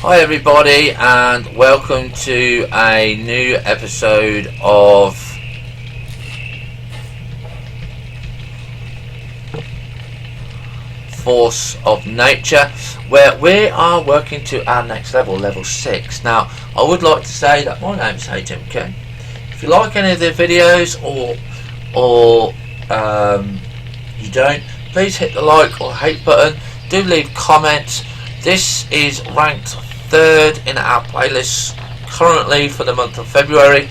Hi everybody, and welcome to a new episode of Force of Nature, where we are working to our next level, level 6. Now, I would like to say that my name's HMK. If you like any of the videos or you don't, please hit the like or hate button. Do leave comments. This is ranked 3rd in our playlist currently for the month of February,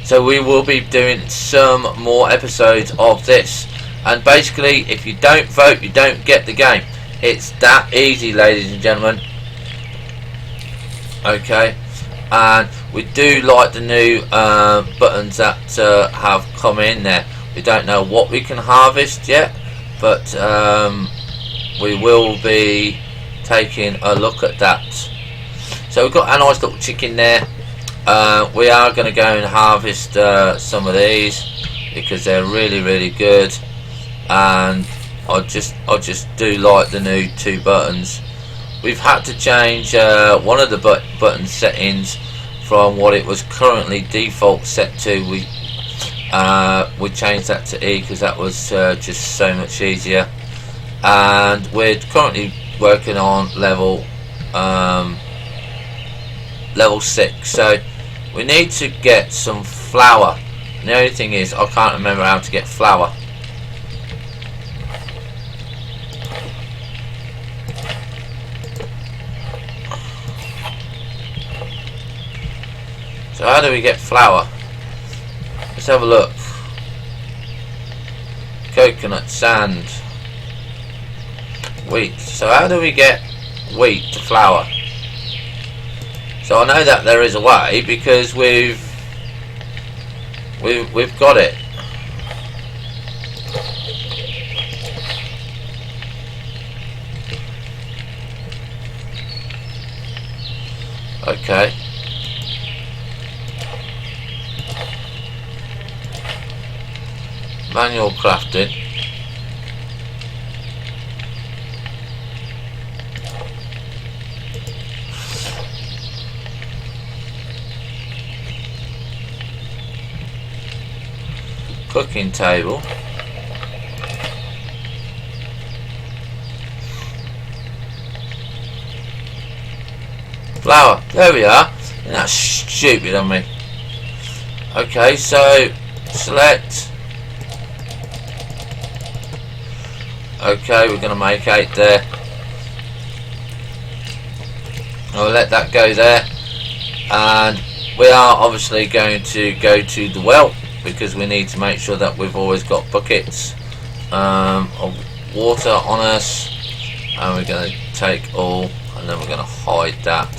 so we will be doing some more episodes of this. And basically, if you don't vote, you don't get the game. It's that easy, ladies and gentlemen. Okay, and we do like the new buttons that have come in there. We don't know what we can harvest yet, but we will be taking a look at that. So we've got a nice little chicken there. We are going to go and harvest some of these because they're really good, and I just do like the new 2 buttons. We've had to change one of the button settings from what it was currently default set to. We changed that to E because that was just so much easier, and we're currently working on level 6, so we need to get some flour. And the only thing is, I can't remember how to get flour. So how do we get flour? Let's have a look. Coconut, sand, wheat. So how do we get wheat to flour? So I know that there is a way because we've got it. Okay. Manual crafting. Cooking table. Flour. There we are. And that's stupid on me. Okay, so select. Okay, we're going to make 8 there. I'll let that go there. And we are obviously going to go to the well, because we need to make sure that we've always got buckets of water on us, and we're going to take all, and then we're going to hide that.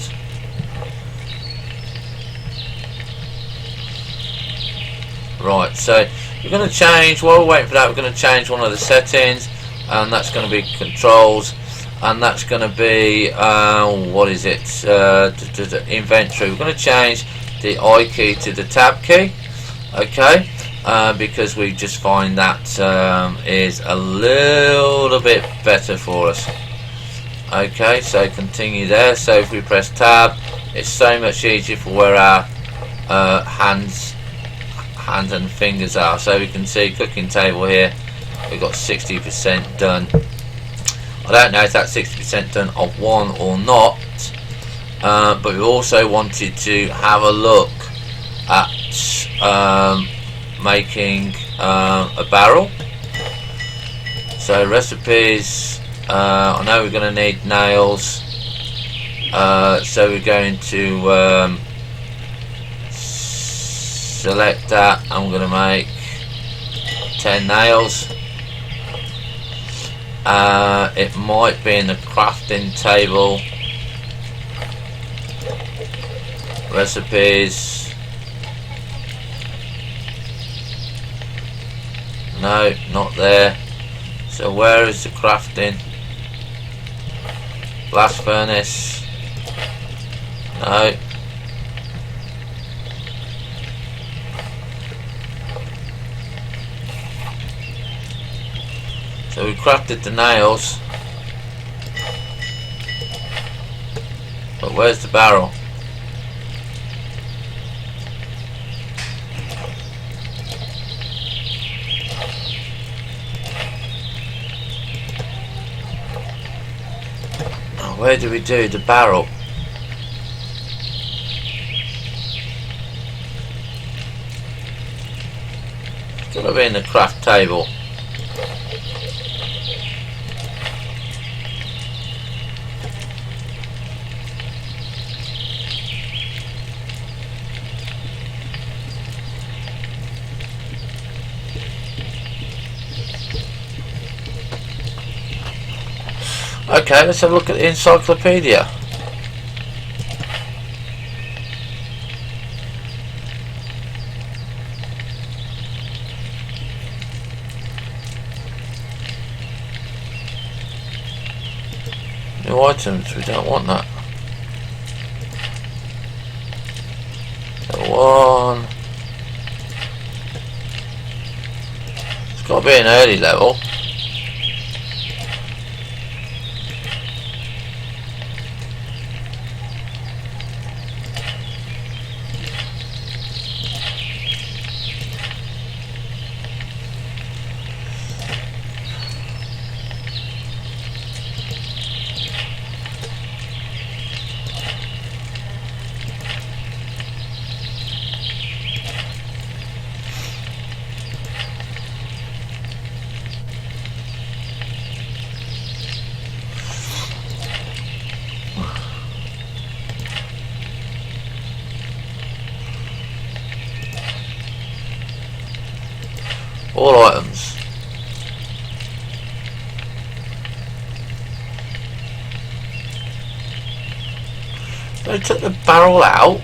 Right, so we're going to change, while we're waiting for that, we're going to change one of the settings, and that's going to be controls, and that's going to be what is it, inventory. We're going to change the I key to the tab key. Okay, because we just find that is a little bit better for us. Okay, so continue there. So if we press tab, it's so much easier for where our hands and fingers are. So we can see cooking table here, we've got 60% done. I don't know if that's 60% done of one or not, but we also wanted to have a look at making a barrel. So recipes, I know we're going to need nails, so we're going to select that. I'm going to make 10 nails. It might be in the crafting table. Recipes. No, not there. So where is the crafting? Blast furnace. No. So we crafted the nails. But where's the barrel? Oh, where do we do the barrel? It's gotta be in the craft table. Okay, let's have a look at the encyclopedia. New items, we don't want that. Level 1. It's got to be an early level. All items. They took the barrel out.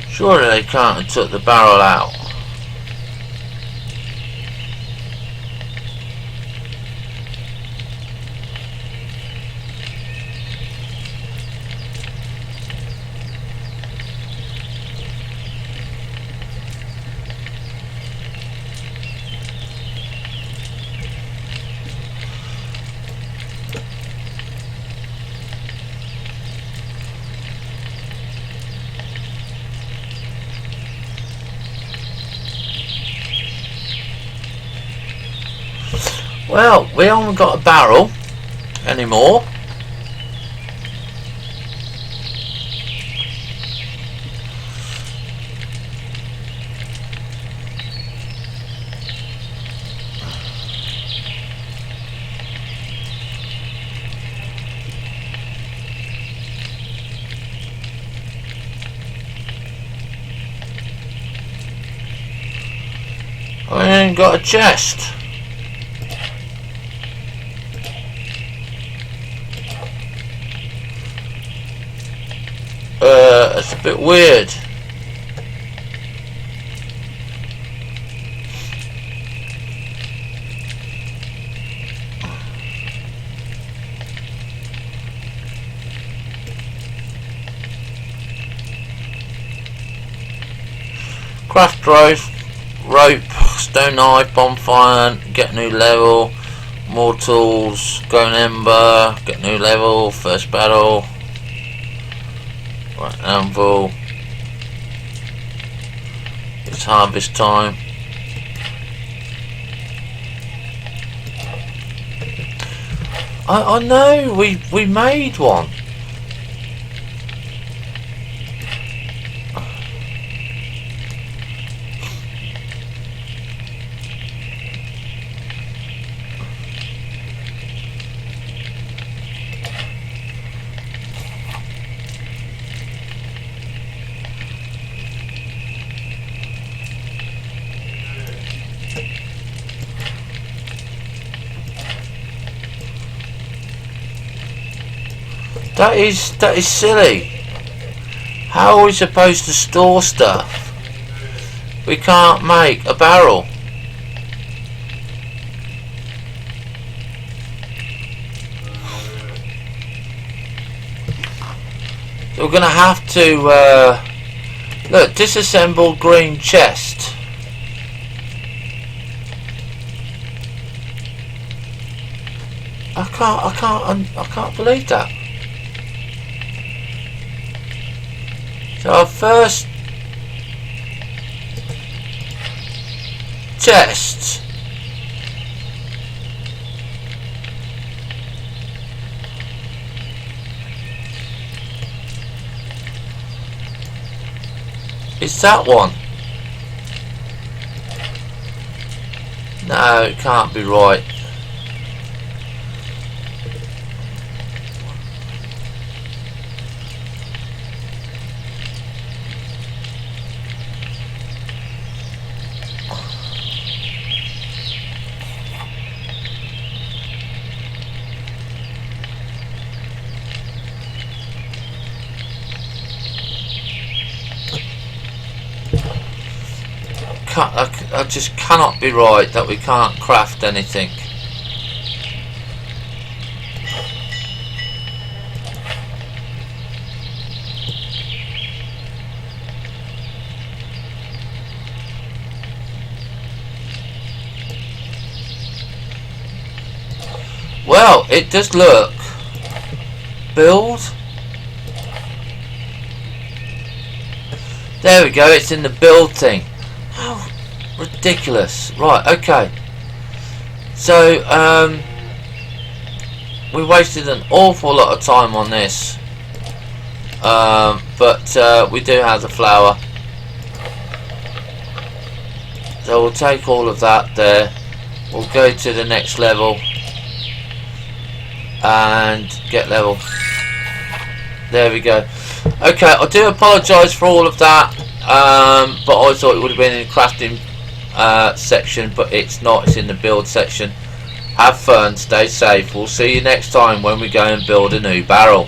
Surely they can't have took the barrel out. Well, we haven't got a barrel anymore. I ain't got a chest. It's a bit weird. Craft rope, stone knife, bonfire, get new level, more tools, go in ember, get new level, first battle. Right, anvil. It's harvest time. I know we made one. That is silly. How are we supposed to store stuff? We can't make a barrel. So we're gonna have to look, disassembled green chest. I can't believe that. So our first chest is that one. No, it can't be right. I just cannot be right that we can't craft anything. Well, it does look. Build. There we go, it's in the build thing. How ridiculous. Right, okay. So, we wasted an awful lot of time on this. But we do have the flour. So we'll take all of that there. We'll go to the next level. And get level. There we go. Okay, I do apologise for all of that. But I thought it would have been in the crafting section, but it's not. It's in the build section. Have fun, stay safe. We'll see you next time when we go and build a new barrel.